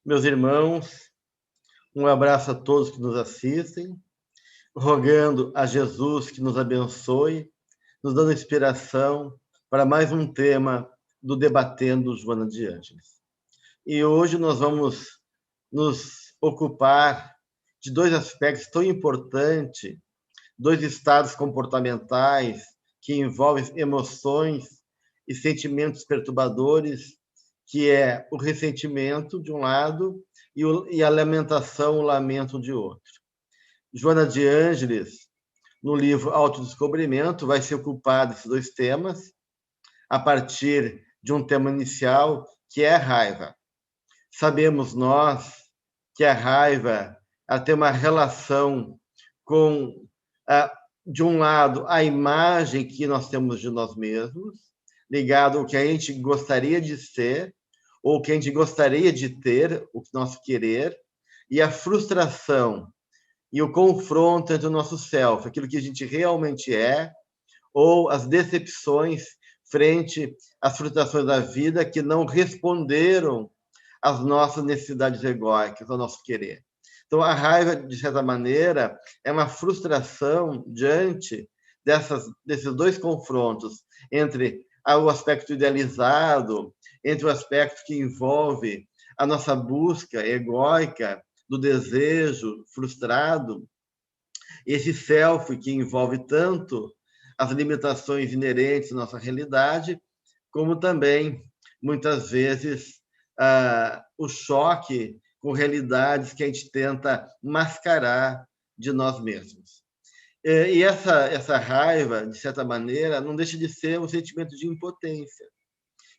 Meus irmãos, um abraço a todos que nos assistem, rogando a Jesus que nos abençoe, nos dando inspiração para mais um tema do Debatendo Joana de Ângeles. E hoje nós vamos nos ocupar de dois aspectos tão importantes, dois estados comportamentais que envolvem emoções e sentimentos perturbadores, que é o ressentimento de um lado e a lamentação, o lamento de outro. Joana de Ângeles, no livro Autodescobrimento, vai se ocupar desses dois temas a partir de um tema inicial, que é a raiva. Sabemos nós que a raiva tem uma relação com, de um lado, a imagem que nós temos de nós mesmos, ligado ao que a gente gostaria de ser, ou o que a gente gostaria de ter, o nosso querer, e a frustração e o confronto entre o nosso self, aquilo que a gente realmente é, ou as decepções frente às frustrações da vida que não responderam às nossas necessidades egóicas, ao nosso querer. Então, a raiva, de certa maneira, é uma frustração diante desses dois confrontos entre o aspecto idealizado, entre o aspecto que envolve a nossa busca egóica do desejo frustrado, esse self que envolve tanto as limitações inerentes à nossa realidade, como também, muitas vezes, o choque com realidades que a gente tenta mascarar de nós mesmos. E essa raiva, de certa maneira, não deixa de ser um sentimento de impotência.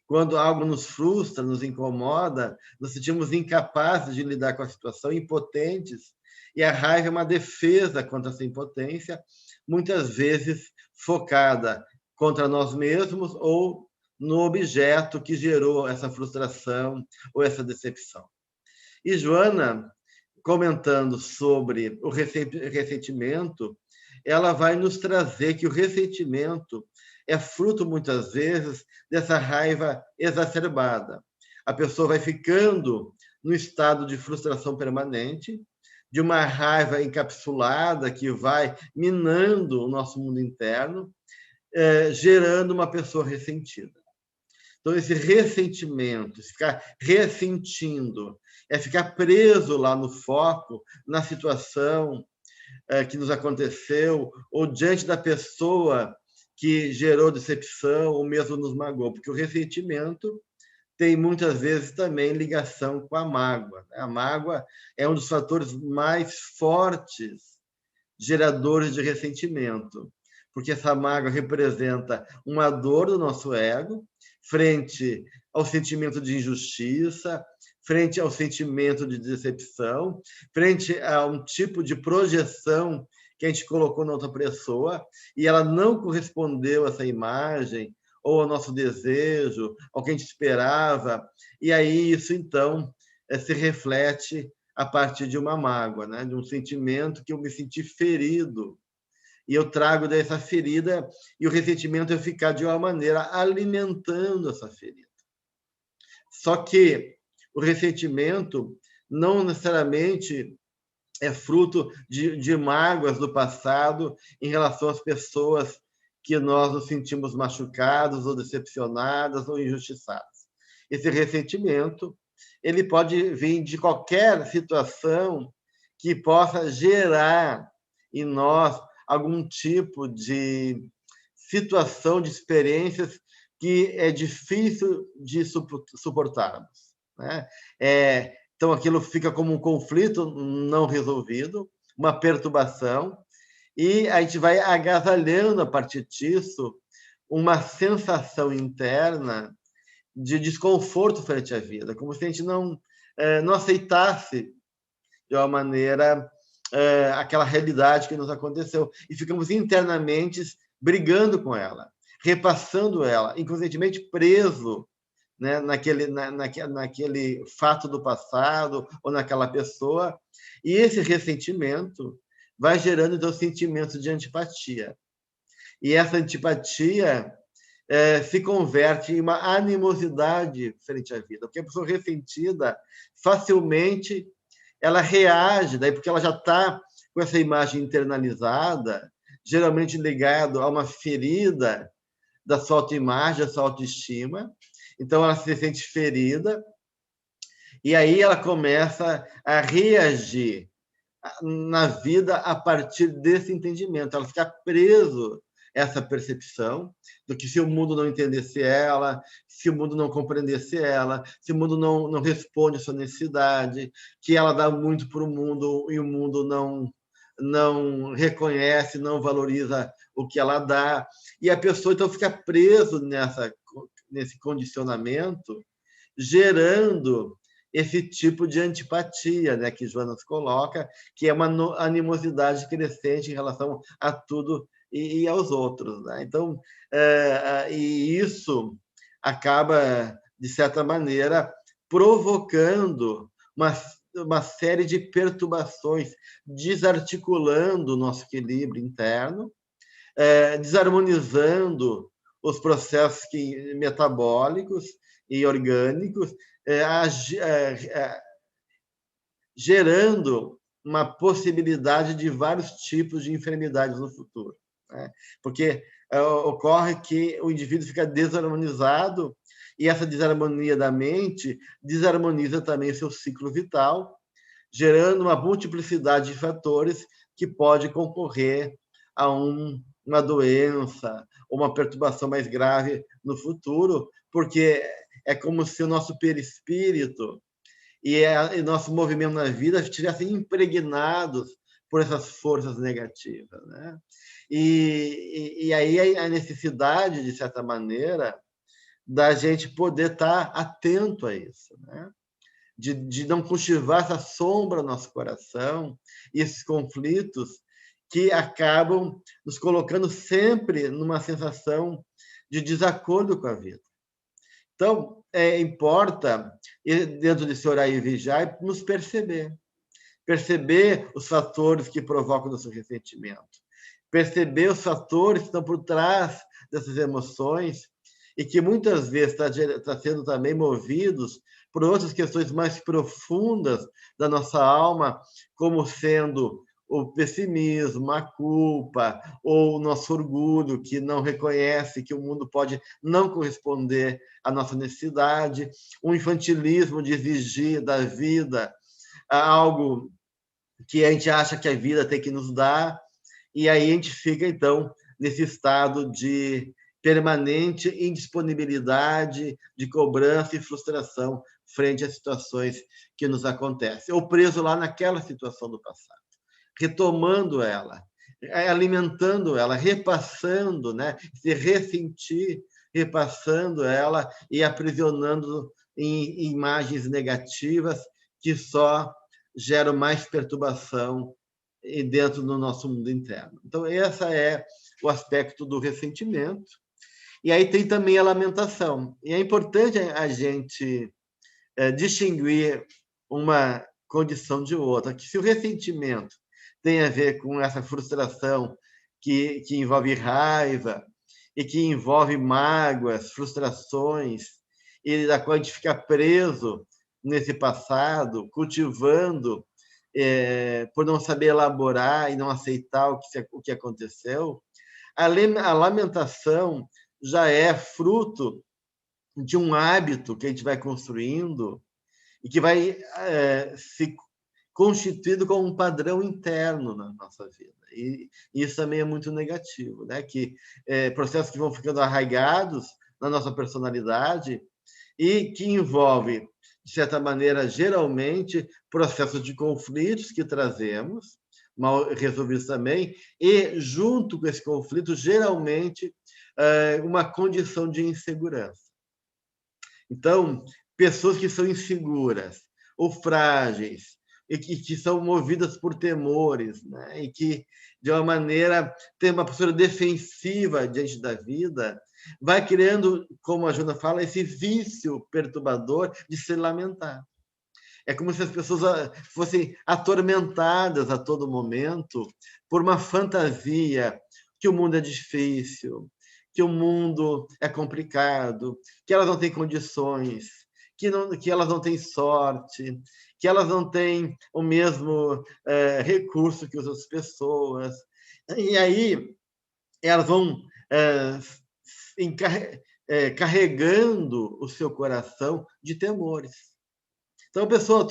Quando algo nos frustra, nos incomoda, nos sentimos incapazes de lidar com a situação, impotentes, e a raiva é uma defesa contra essa impotência, muitas vezes focada contra nós mesmos ou no objeto que gerou essa frustração ou essa decepção. E Joana, comentando sobre o ressentimento, ela vai nos trazer que o ressentimento é fruto, muitas vezes, dessa raiva exacerbada. A pessoa vai ficando no estado de frustração permanente, de uma raiva encapsulada que vai minando o nosso mundo interno, gerando uma pessoa ressentida. Então, esse ressentimento, ficar ressentindo, é ficar preso lá no foco, na situação que nos aconteceu, ou diante da pessoa que gerou decepção ou mesmo nos magoou, porque o ressentimento tem muitas vezes também ligação com a mágoa. A mágoa é um dos fatores mais fortes geradores de ressentimento, porque essa mágoa representa uma dor do nosso ego frente ao sentimento de injustiça, frente ao sentimento de decepção, frente a um tipo de projeção que a gente colocou na outra pessoa e ela não correspondeu a essa imagem ou ao nosso desejo, ao que a gente esperava, e aí isso, então, se reflete a partir de uma mágoa, né? De um sentimento que eu me senti ferido, e eu trago dessa ferida, e o ressentimento é ficar, de uma maneira, alimentando essa ferida. Só que o ressentimento não necessariamente é fruto de mágoas do passado em relação às pessoas que nós nos sentimos machucados ou decepcionadas ou injustiçados. Esse ressentimento ele pode vir de qualquer situação que possa gerar em nós algum tipo de situação, de experiências que é difícil de suportarmos, né? Então, aquilo fica como um conflito não resolvido, uma perturbação, e a gente vai agasalhando, a partir disso, uma sensação interna de desconforto frente à vida, como se a gente não aceitasse, de uma maneira, aquela realidade que nos aconteceu, e ficamos internamente brigando com ela, repassando ela, inconscientemente preso, né, naquele fato do passado ou naquela pessoa, e esse ressentimento vai gerando, então, sentimentos de antipatia. E essa antipatia se converte em uma animosidade frente à vida, porque a pessoa ressentida facilmente ela reage, daí porque ela já está com essa imagem internalizada, geralmente ligado a uma ferida da sua autoimagem, da sua autoestima. Então ela se sente ferida e aí ela começa a reagir na vida a partir desse entendimento. Ela fica preso a essa percepção do que se o mundo não entendesse ela, se o mundo não compreendesse ela, se o mundo não responde à sua necessidade, que ela dá muito para o mundo e o mundo não reconhece, não valoriza o que ela dá. E a pessoa, então, fica preso nesse condicionamento, gerando esse tipo de antipatia, né, que Joana coloca, que é uma animosidade crescente em relação a tudo e aos outros. Né? Então, e isso acaba, de certa maneira, provocando uma série de perturbações, desarticulando o nosso equilíbrio interno, desarmonizando os processos metabólicos e orgânicos, gerando uma possibilidade de vários tipos de enfermidades no futuro. Né? Porque ocorre que o indivíduo fica desarmonizado e essa desarmonia da mente desarmoniza também seu ciclo vital, gerando uma multiplicidade de fatores que pode concorrer a uma doença ou uma perturbação mais grave no futuro, porque é como se o nosso perispírito e nosso movimento na vida estivessem impregnados por essas forças negativas. Né? E aí a necessidade, de certa maneira, da gente poder estar atento a isso, né? De não cultivar essa sombra no nosso coração e esses conflitos que acabam nos colocando sempre numa sensação de desacordo com a vida. Então, importa, dentro desse orar e vigiar, nos perceber os fatores que provocam o nosso ressentimento, perceber os fatores que estão por trás dessas emoções e que muitas vezes está sendo também movidos por outras questões mais profundas da nossa alma, como sendo o pessimismo, a culpa, ou o nosso orgulho, que não reconhece que o mundo pode não corresponder à nossa necessidade, o infantilismo de exigir da vida algo que a gente acha que a vida tem que nos dar, e aí a gente fica, então, nesse estado de permanente indisponibilidade, de cobrança e frustração frente às situações que nos acontecem, ou preso lá naquela situação do passado, retomando ela, alimentando ela, repassando, né? Se ressentir, repassando ela e aprisionando em imagens negativas que só geram mais perturbação dentro do nosso mundo interno. Então, esse é o aspecto do ressentimento. E aí tem também a lamentação. E é importante a gente distinguir uma condição de outra, que se o ressentimento tem a ver com essa frustração que envolve raiva e que envolve mágoas, frustrações, e da qual a gente fica preso nesse passado, cultivando por não saber elaborar e não aceitar o que aconteceu, a lamentação já é fruto de um hábito que a gente vai construindo e que vai se constituindo como um padrão interno na nossa vida. E isso também é muito negativo, né? Que processos que vão ficando arraigados na nossa personalidade e que envolve, de certa maneira, geralmente, processos de conflitos que trazemos, mal resolvidos também, e, junto com esse conflito, geralmente, uma condição de insegurança. Então, pessoas que são inseguras ou frágeis, e que são movidas por temores, né? E que, de uma maneira, tem uma postura defensiva diante da vida, vai criando, como a Joana fala, esse vício perturbador de se lamentar. É como se as pessoas fossem atormentadas a todo momento por uma fantasia que o mundo é difícil, que o mundo é complicado, que elas não têm condições, que elas não têm sorte, que elas não têm o mesmo recurso que as outras pessoas. E aí elas vão carregando o seu coração de temores. Então, a pessoa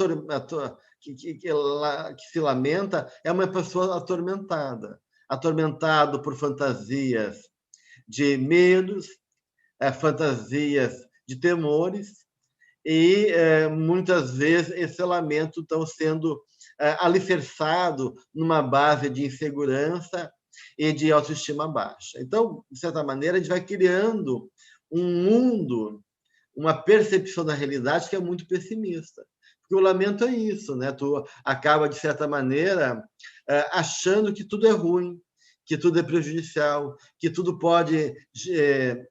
que se lamenta é uma pessoa atormentada, atormentado por fantasias de medos, fantasias de temores, e muitas vezes esse lamento está sendo alicerçado numa base de insegurança e de autoestima baixa. Então, de certa maneira, a gente vai criando um mundo, uma percepção da realidade que é muito pessimista. Porque o lamento é isso, né? Tu acaba, de certa maneira, achando que tudo é ruim, que tudo é prejudicial, que tudo pode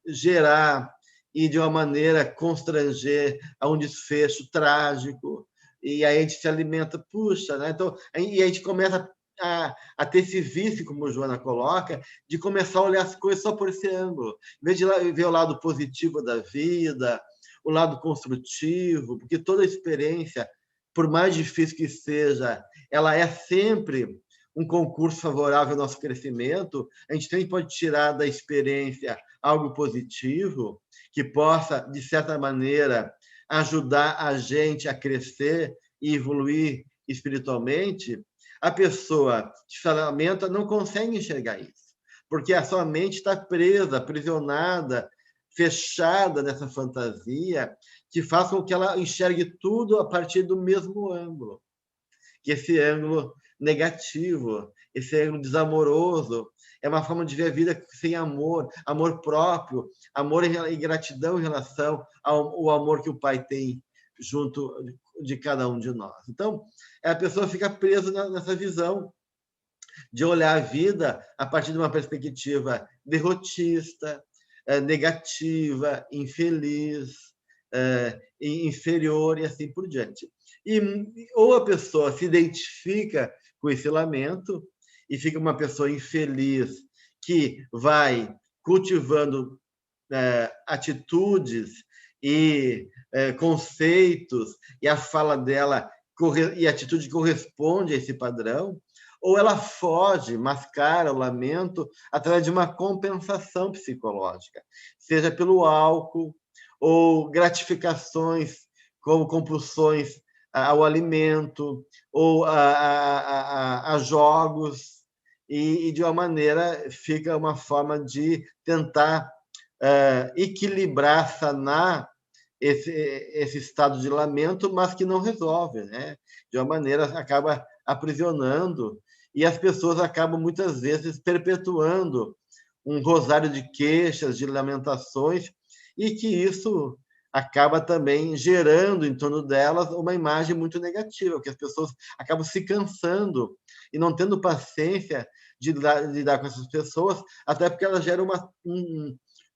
gerar e, de uma maneira, constranger a um desfecho trágico. E aí a gente se alimenta, puxa, né? Então, e a gente começa a ter esse vício, como a Joana coloca, de começar a olhar as coisas só por esse ângulo. Em vez de ver o lado positivo da vida, o lado construtivo, porque toda experiência, por mais difícil que seja, ela é sempre um concurso favorável ao nosso crescimento. A gente sempre pode tirar da experiência algo positivo que possa, de certa maneira, ajudar a gente a crescer e evoluir espiritualmente. A pessoa que se lamenta não consegue enxergar isso, porque a sua mente está presa, aprisionada, fechada nessa fantasia, que faz com que ela enxergue tudo a partir do mesmo ângulo. Que esse ângulo negativo, esse ângulo desamoroso, é uma forma de ver a vida sem amor, amor próprio, amor e gratidão em relação ao amor que o Pai tem junto de cada um de nós. Então, a pessoa fica presa nessa visão de olhar a vida a partir de uma perspectiva derrotista, negativa, infeliz, inferior e assim por diante. Ou a pessoa se identifica com esse lamento e fica uma pessoa infeliz que vai cultivando atitudes e conceitos, e a fala dela e a atitude corresponde a esse padrão, ou ela foge, mascara o lamento através de uma compensação psicológica, seja pelo álcool ou gratificações como compulsões ao alimento ou a jogos, e de uma maneira fica uma forma de tentar equilibrar, sanar esse estado de lamento, mas que não resolve, né? De uma maneira acaba aprisionando, e as pessoas acabam muitas vezes perpetuando um rosário de queixas, de lamentações, e que isso acaba também gerando em torno delas uma imagem muito negativa, porque as pessoas acabam se cansando e não tendo paciência de lidar com essas pessoas, até porque elas geram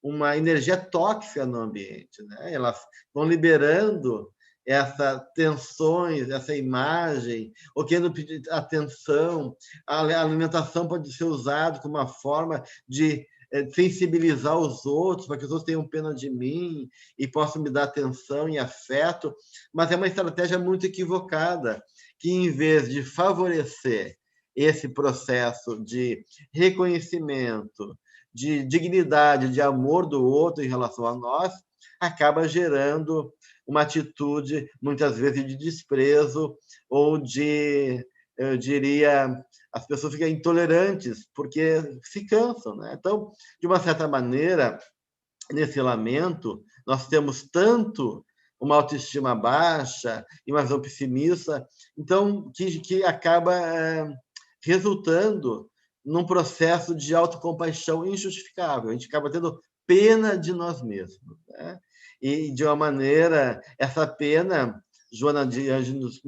uma energia tóxica no ambiente, né? Elas vão liberando essas tensões, essa imagem, ou querendo pedir atenção. A alimentação pode ser usada como uma forma de sensibilizar os outros, para que os outros tenham pena de mim e possam me dar atenção e afeto, mas é uma estratégia muito equivocada, que em vez de favorecer esse processo de reconhecimento, de dignidade, de amor do outro em relação a nós, acaba gerando uma atitude, muitas vezes, de desprezo ou de, eu diria, as pessoas ficam intolerantes porque se cansam, né? Então, de uma certa maneira, nesse lamento, nós temos tanto uma autoestima baixa e uma visão pessimista, então, que acaba resultando num processo de autocompaixão injustificável. A gente acaba tendo pena de nós mesmos, né? E, de uma maneira, essa pena, Joana de Anjos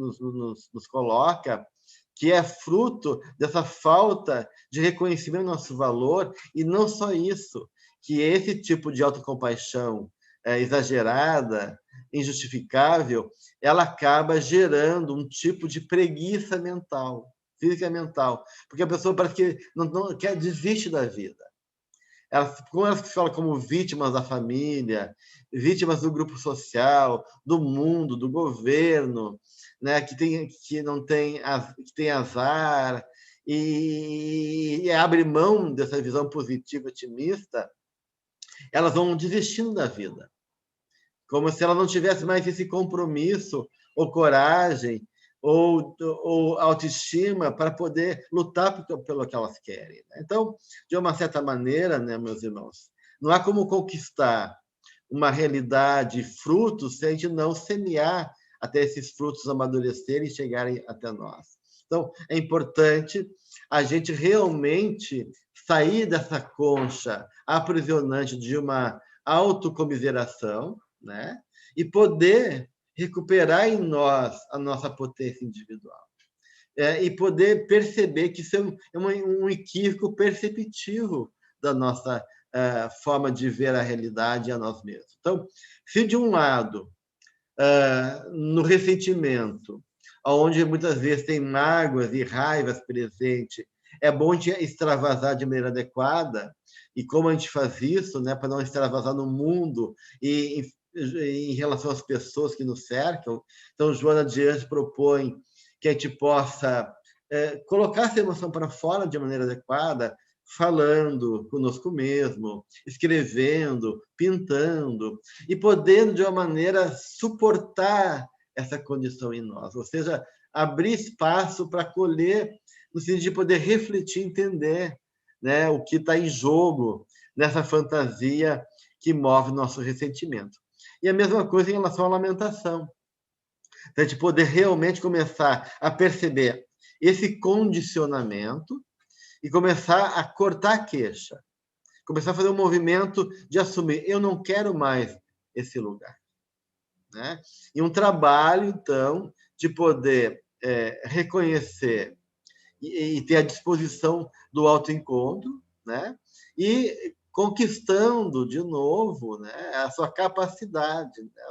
nos coloca, que é fruto dessa falta de reconhecimento do nosso valor, e não só isso, que esse tipo de autocompaixão exagerada, injustificável, ela acaba gerando um tipo de preguiça mental, física e mental, porque a pessoa parece que não quer, desiste da vida. como elas se falam como vítimas da família, vítimas do grupo social, do mundo, do governo, né, que não tem, que tem azar, e abre mão dessa visão positiva, otimista, elas vão desistindo da vida, como se ela não tivesse mais esse compromisso ou coragem ou autoestima para poder lutar pelo que elas querem. Então, de uma certa maneira, né, meus irmãos, não há como conquistar uma realidade, frutos, se a gente não semear até esses frutos amadurecerem e chegarem até nós. Então, é importante a gente realmente sair dessa concha aprisionante de uma autocomiseração, né? E poder recuperar em nós a nossa potência individual. E poder perceber que isso é um equívoco perceptivo da nossa forma de ver a realidade e a nós mesmos. Então, se de um lado, no ressentimento, onde muitas vezes tem mágoas e raivas presentes, é bom a gente extravasar de maneira adequada, e como a gente faz isso, né, para não extravasar no mundo e em relação às pessoas que nos cercam. Então, Joana de Anjos propõe que a gente possa colocar essa emoção para fora de maneira adequada, falando conosco mesmo, escrevendo, pintando, e podendo, de uma maneira, suportar essa condição em nós, ou seja, abrir espaço para acolher, no sentido de poder refletir, entender, né, o que está em jogo nessa fantasia que move nosso ressentimento. E a mesma coisa em relação à lamentação. Então, a gente poder realmente começar a perceber esse condicionamento e começar a cortar a queixa. Começar a fazer um movimento de assumir, eu não quero mais esse lugar. Né? E um trabalho, então, de poder reconhecer e ter a disposição do autoencontro, né? E conquistando de novo, né, a sua capacidade, né,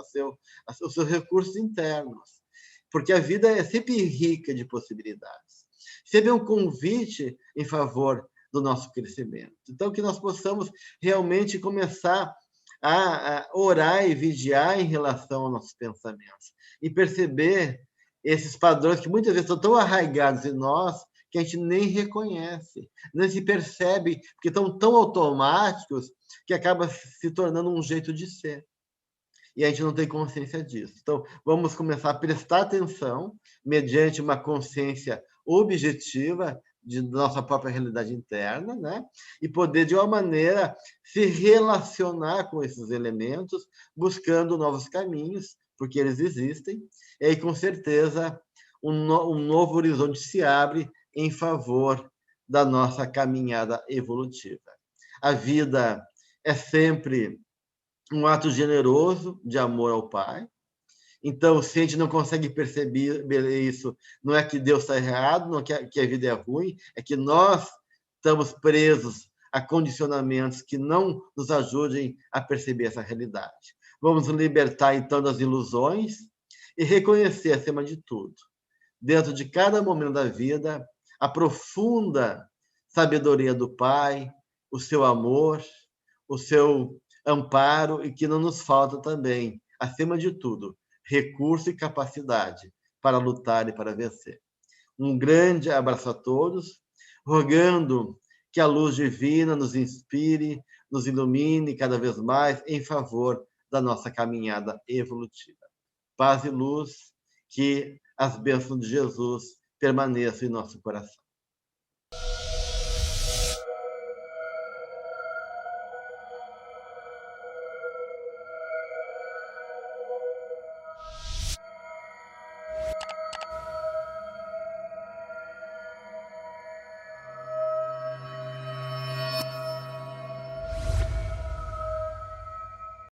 os seus recursos internos. Porque a vida é sempre rica de possibilidades. Sempre é um convite em favor do nosso crescimento. Então, que nós possamos realmente começar a orar e vigiar em relação aos nossos pensamentos e perceber esses padrões que muitas vezes estão tão arraigados em nós que a gente nem reconhece, nem se percebe, porque estão tão automáticos que acaba se tornando um jeito de ser. E a gente não tem consciência disso. Então, vamos começar a prestar atenção, mediante uma consciência objetiva de nossa própria realidade interna, né? E poder, de uma maneira, se relacionar com esses elementos, buscando novos caminhos, porque eles existem, e aí, com certeza, um novo horizonte se abre em favor da nossa caminhada evolutiva. A vida é sempre um ato generoso de amor ao Pai. Então, se a gente não consegue perceber isso, não é que Deus está errado, não é que a vida é ruim, é que nós estamos presos a condicionamentos que não nos ajudem a perceber essa realidade. Vamos nos libertar, então, das ilusões e reconhecer, acima de tudo, dentro de cada momento da vida, a profunda sabedoria do Pai, o seu amor, o seu amparo, e que não nos falta também, acima de tudo, recurso e capacidade para lutar e para vencer. Um grande abraço a todos, rogando que a luz divina nos inspire, nos ilumine cada vez mais em favor da nossa caminhada evolutiva. Paz e luz, que as bênçãos de Jesus permaneçam em nosso coração.